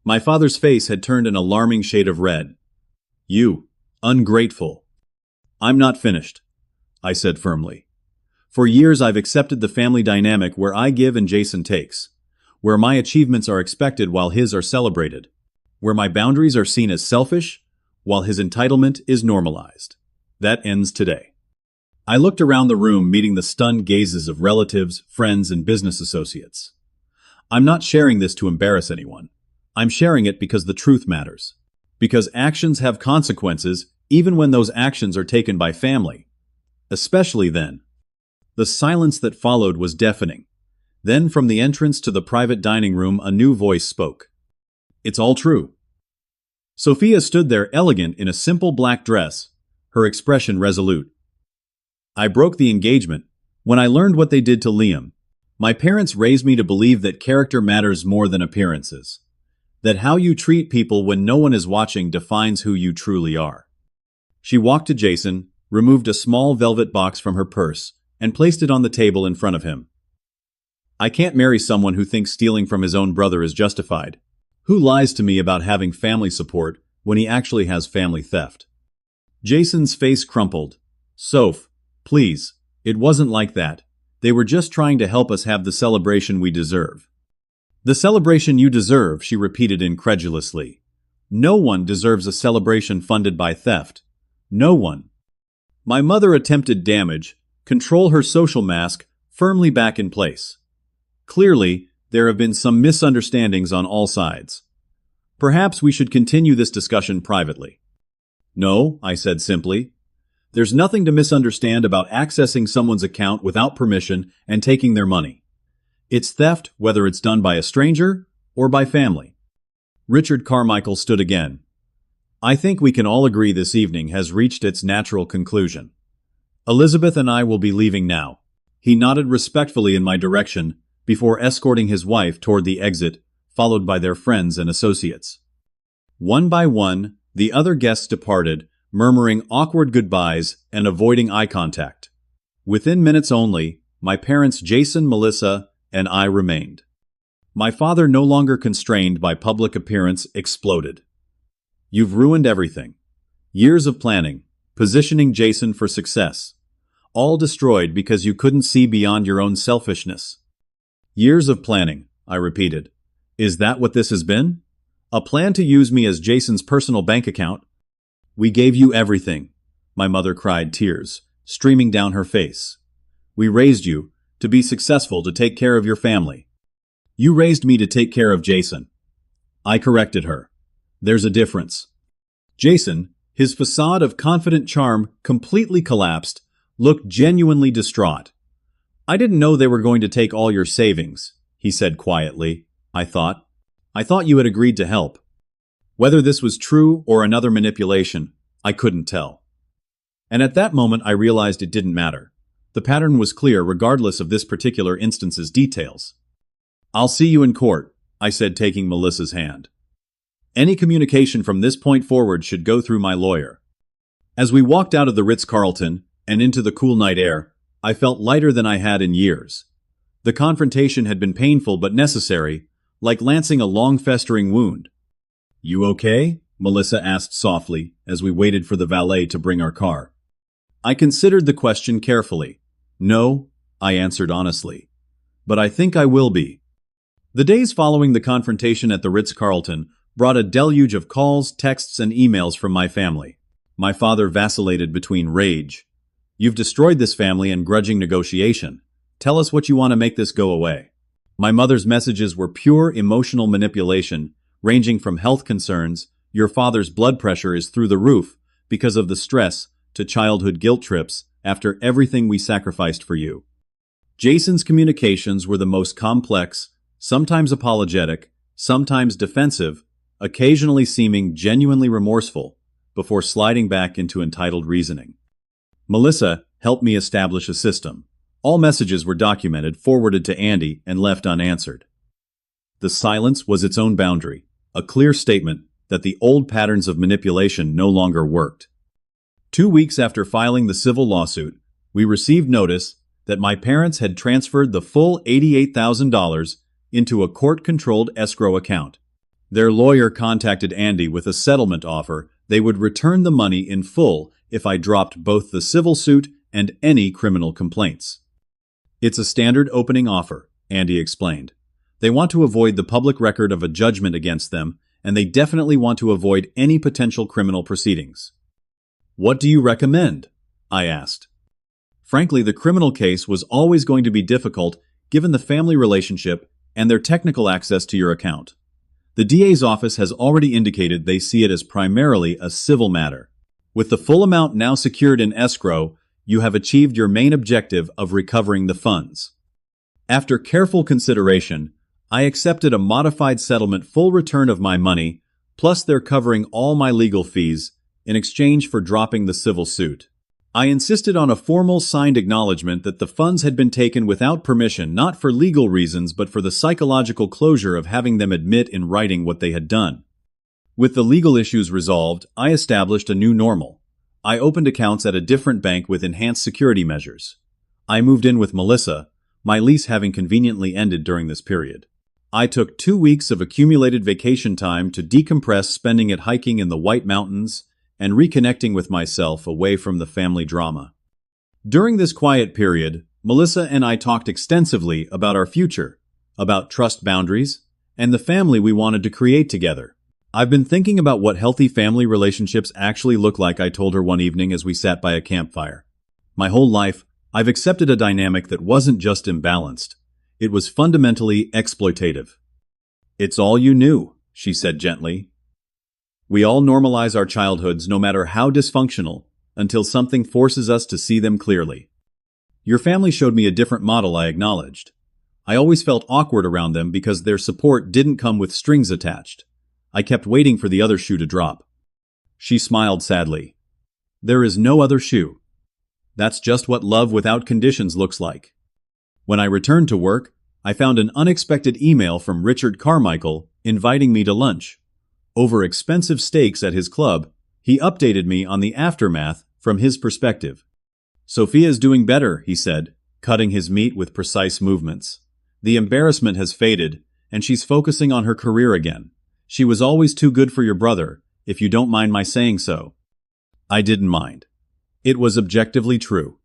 My father's face had turned an alarming shade of red. "You, ungrateful." "I'm not finished," I said firmly. "For years I've accepted the family dynamic where I give and Jason takes, where my achievements are expected while his are celebrated, where my boundaries are seen as selfish while his entitlement is normalized. That ends today." I looked around the room, meeting the stunned gazes of relatives, friends, and business associates. I'm not sharing this to embarrass anyone. I'm sharing it because the truth matters. Because actions have consequences, even when those actions are taken by family. Especially then. The silence that followed was deafening. Then, from the entrance to the private dining room, a new voice spoke. "It's all true." Sophia stood there, elegant in a simple black dress, her expression resolute. "I broke the engagement when I learned what they did to Liam. My parents raised me to believe that character matters more than appearances. That how you treat people when no one is watching defines who you truly are." She walked to Jason, removed a small velvet box from her purse, and placed it on the table in front of him. "I can't marry someone who thinks stealing from his own brother is justified. Who lies to me about having family support when he actually has family theft?" Jason's face crumpled. "Soph, please, it wasn't like that. They were just trying to help us have the celebration we deserve." "The celebration you deserve," she repeated incredulously. "No one deserves a celebration funded by theft. No one." My mother attempted damage, control her social mask firmly back in place. Clearly, there have been some misunderstandings on all sides. Perhaps we should continue this discussion privately. "No," I said simply. "There's nothing to misunderstand about accessing someone's account without permission and taking their money. It's theft whether it's done by a stranger or by family." Richard Carmichael stood again. "I think we can all agree this evening has reached its natural conclusion. Elizabeth and I will be leaving now." He nodded respectfully in my direction before escorting his wife toward the exit, followed by their friends and associates. One by one, the other guests departed, murmuring awkward goodbyes and avoiding eye contact. Within minutes only, my parents Jason, Melissa, and I remained. My father, no longer constrained by public appearance, exploded. "You've ruined everything. Years of planning, positioning Jason for success. All destroyed because you couldn't see beyond your own selfishness." "Years of planning," I repeated. "Is that what this has been? A plan to use me as Jason's personal bank account?" "We gave you everything," my mother cried, tears streaming down her face. "We raised you to be successful, to take care of your family." "You raised me to take care of Jason," I corrected her. "There's a difference." Jason, his facade of confident charm completely collapsed, looked genuinely distraught. "I didn't know they were going to take all your savings," he said quietly. I thought you had agreed to help." Whether this was true or another manipulation, I couldn't tell. And at that moment I realized it didn't matter. The pattern was clear regardless of this particular instance's details. "I'll see you in court," I said, taking Melissa's hand. "Any communication from this point forward should go through my lawyer." As we walked out of the Ritz-Carlton and into the cool night air, I felt lighter than I had in years. The confrontation had been painful but necessary, like lancing a long-festering wound. "You okay?" Melissa asked softly as we waited for the valet to bring our car. I considered the question carefully. "No," I answered honestly. "But I think I will be." The days following the confrontation at the Ritz-Carlton brought a deluge of calls, texts, and emails from my family. My father vacillated between rage. "You've destroyed this family," and grudging negotiation. "Tell us what you want to make this go away." My mother's messages were pure emotional manipulation, ranging from health concerns, "Your father's blood pressure is through the roof because of the stress," to childhood guilt trips, "After everything we sacrificed for you." Jason's communications were the most complex, sometimes apologetic, sometimes defensive, occasionally seeming genuinely remorseful, before sliding back into entitled reasoning. Melissa helped me establish a system. All messages were documented, forwarded to Andy, and left unanswered. The silence was its own boundary, a clear statement that the old patterns of manipulation no longer worked. 2 weeks after filing the civil lawsuit, we received notice that my parents had transferred the full $88,000 into a court-controlled escrow account. Their lawyer contacted Andy with a settlement offer. They would return the money in full if I dropped both the civil suit and any criminal complaints. "It's a standard opening offer," Andy explained. "They want to avoid the public record of a judgment against them, and they definitely want to avoid any potential criminal proceedings." "What do you recommend?" I asked. Frankly, the criminal case was always going to be difficult given the family relationship and their technical access to your account. The DA's office has already indicated they see it as primarily a civil matter. With the full amount now secured in escrow, you have achieved your main objective of recovering the funds. After careful consideration, I accepted a modified settlement, full return of my money, plus they're covering all my legal fees, in exchange for dropping the civil suit. I insisted on a formal signed acknowledgement that the funds had been taken without permission, not for legal reasons but for the psychological closure of having them admit in writing what they had done. With the legal issues resolved, I established a new normal. I opened accounts at a different bank with enhanced security measures. I moved in with Melissa, my lease having conveniently ended during this period. I took 2 weeks of accumulated vacation time to decompress, spending it hiking in the White Mountains and reconnecting with myself away from the family drama. During this quiet period, Melissa and I talked extensively about our future, about trust boundaries, and the family we wanted to create together. "I've been thinking about what healthy family relationships actually look like," I told her one evening as we sat by a campfire. "My whole life, I've accepted a dynamic that wasn't just imbalanced. It was fundamentally exploitative." "It's all you knew," she said gently. "We all normalize our childhoods, no matter how dysfunctional, until something forces us to see them clearly. Your family showed me a different model," I acknowledged. "I always felt awkward around them because their support didn't come with strings attached. I kept waiting for the other shoe to drop." She smiled sadly. "There is no other shoe. That's just what love without conditions looks like." When I returned to work, I found an unexpected email from Richard Carmichael inviting me to lunch. Over expensive steaks at his club, he updated me on the aftermath from his perspective. "Sophia's doing better," he said, cutting his meat with precise movements. The embarrassment has faded, and she's focusing on her career again. She was always too good for your brother, if you don't mind my saying so." I didn't mind. It was objectively true.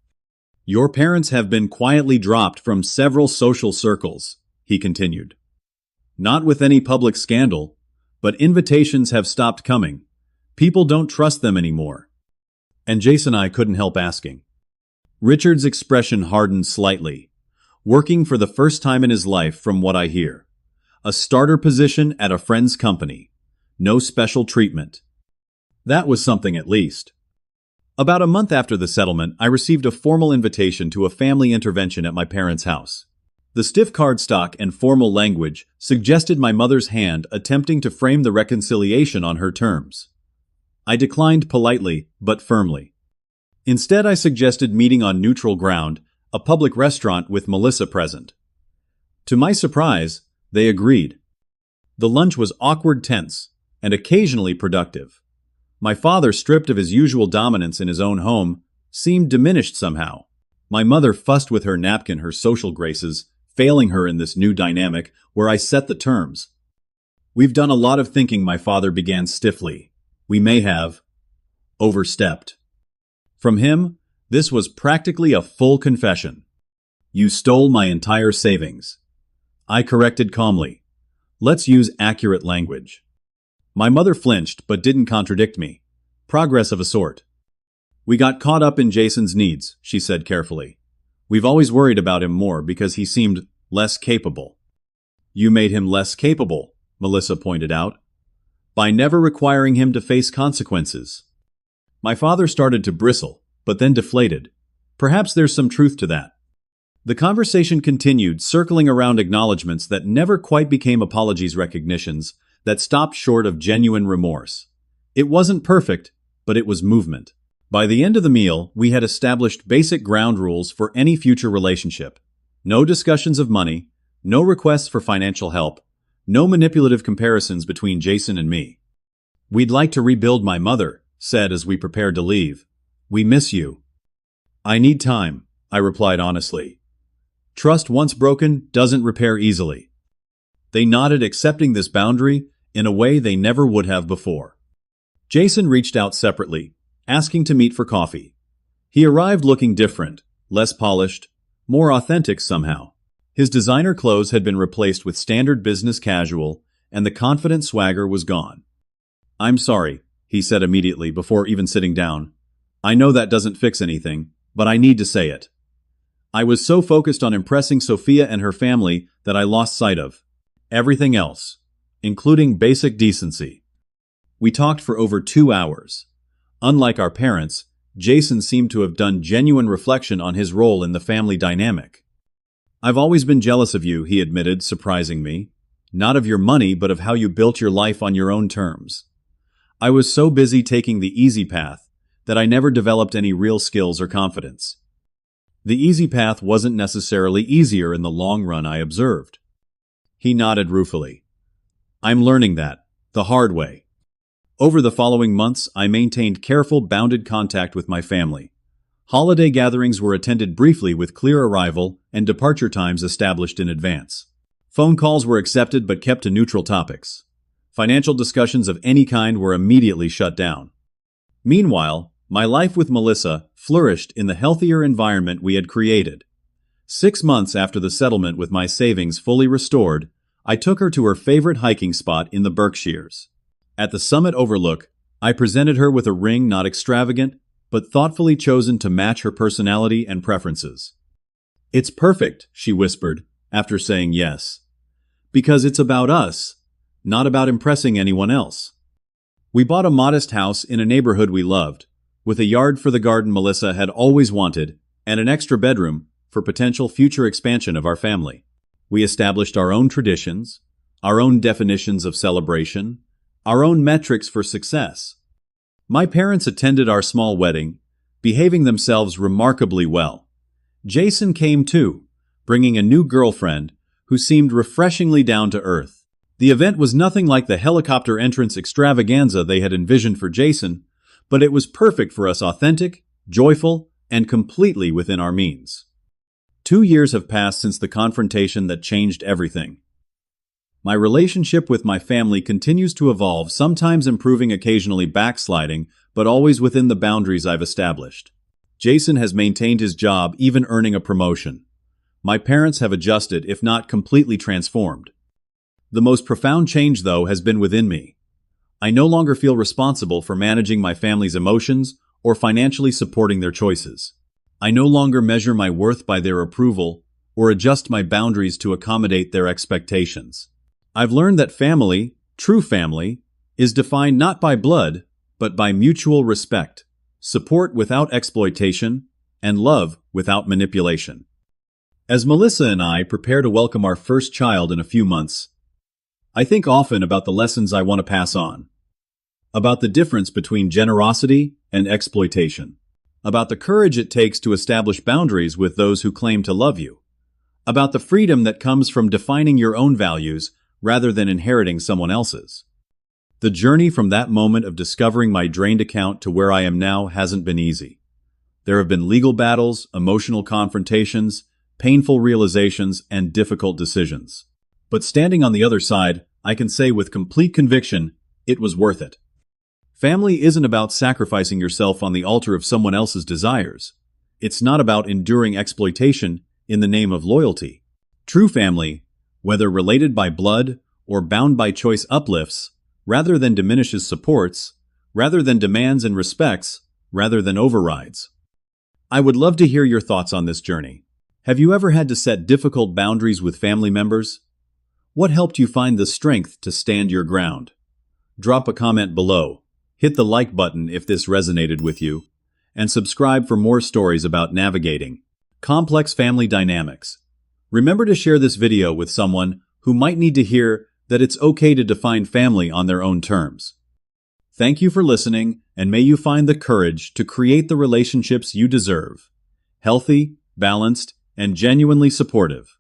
"Your parents have been quietly dropped from several social circles," he continued. "Not with any public scandal, but invitations have stopped coming. People don't trust them anymore." And Jason and I couldn't help asking. Richard's expression hardened slightly. "Working for the first time in his life, from what I hear. A starter position at a friend's company. No special treatment." That was something at least. About a month after the settlement, I received a formal invitation to a family intervention at my parents' house. The stiff cardstock and formal language suggested my mother's hand attempting to frame the reconciliation on her terms. I declined politely, but firmly. Instead, I suggested meeting on neutral ground, a public restaurant with Melissa present. To my surprise, they agreed. The lunch was awkward, tense, and occasionally productive. My father, stripped of his usual dominance in his own home, seemed diminished somehow. My mother fussed with her napkin, her social graces, failing her in this new dynamic where I set the terms. "We've done a lot of thinking," my father began stiffly. "We may have overstepped." From him, this was practically a full confession. "You stole my entire savings." I corrected calmly. "Let's use accurate language." My mother flinched but didn't contradict me. Progress of a sort. "We got caught up in Jason's needs," she said carefully. "We've always worried about him more because he seemed less capable." "You made him less capable," Melissa pointed out, "by never requiring him to face consequences." My father started to bristle, but then deflated. Perhaps there's some truth to that. The conversation continued, circling around acknowledgments that never quite became apologies, recognitions that stopped short of genuine remorse. It wasn't perfect, but it was movement. By the end of the meal, we had established basic ground rules for any future relationship. No discussions of money, no requests for financial help, no manipulative comparisons between Jason and me. "We'd like to rebuild," my mother said as we prepared to leave. "We miss you." "I need time," I replied honestly. "Trust once broken doesn't repair easily." They nodded, accepting this boundary in a way they never would have before. Jason reached out separately, asking to meet for coffee. He arrived looking different, less polished, more authentic somehow. His designer clothes had been replaced with standard business casual, and the confident swagger was gone. "I'm sorry," he said immediately before even sitting down. "I know that doesn't fix anything, but I need to say it. I was so focused on impressing Sophia and her family that I lost sight of everything else, including basic decency." We talked for over 2 hours. Unlike our parents, Jason seemed to have done genuine reflection on his role in the family dynamic. "I've always been jealous of you," he admitted, surprising me. "Not of your money, but of how you built your life on your own terms. I was so busy taking the easy path that I never developed any real skills or confidence." The easy path wasn't necessarily easier in the long run, I observed. He nodded ruefully. "I'm learning that, the hard way." Over the following months, I maintained careful, bounded contact with my family. Holiday gatherings were attended briefly with clear arrival and departure times established in advance. Phone calls were accepted but kept to neutral topics. Financial discussions of any kind were immediately shut down. Meanwhile, my life with Melissa flourished in the healthier environment we had created. 6 months after the settlement, with my savings fully restored, I took her to her favorite hiking spot in the Berkshires. At the summit overlook, I presented her with a ring not extravagant, but thoughtfully chosen to match her personality and preferences. "It's perfect," she whispered, after saying yes. "Because it's about us, not about impressing anyone else." We bought a modest house in a neighborhood we loved, with a yard for the garden Melissa had always wanted, and an extra bedroom for potential future expansion of our family. We established our own traditions, our own definitions of celebration, our own metrics for success. My parents attended our small wedding, behaving themselves remarkably well. Jason came too, bringing a new girlfriend who seemed refreshingly down to earth. The event was nothing like the helicopter entrance extravaganza they had envisioned for Jason, but it was perfect for us, authentic, joyful, and completely within our means. 2 years have passed since the confrontation that changed everything. My relationship with my family continues to evolve, sometimes improving, occasionally backsliding, but always within the boundaries I've established. Jason has maintained his job, even earning a promotion. My parents have adjusted, if not completely transformed. The most profound change, though, has been within me. I no longer feel responsible for managing my family's emotions or financially supporting their choices. I no longer measure my worth by their approval or adjust my boundaries to accommodate their expectations. I've learned that family, true family, is defined not by blood, but by mutual respect, support without exploitation, and love without manipulation. As Melissa and I prepare to welcome our first child in a few months, I think often about the lessons I want to pass on. About the difference between generosity and exploitation. About the courage it takes to establish boundaries with those who claim to love you. About the freedom that comes from defining your own values rather than inheriting someone else's. The journey from that moment of discovering my drained account to where I am now hasn't been easy. There have been legal battles, emotional confrontations, painful realizations, and difficult decisions. But standing on the other side, I can say with complete conviction, it was worth it. Family isn't about sacrificing yourself on the altar of someone else's desires. It's not about enduring exploitation in the name of loyalty. True family, whether related by blood or bound by choice, uplifts, rather than diminishes, supports, rather than demands and respects, rather than overrides. I would love to hear your thoughts on this journey. Have you ever had to set difficult boundaries with family members? What helped you find the strength to stand your ground? Drop a comment below, hit the like button if this resonated with you, and subscribe for more stories about navigating complex family dynamics. Remember to share this video with someone who might need to hear that it's okay to define family on their own terms. Thank you for listening, and may you find the courage to create the relationships you deserve. Healthy, balanced, and genuinely supportive.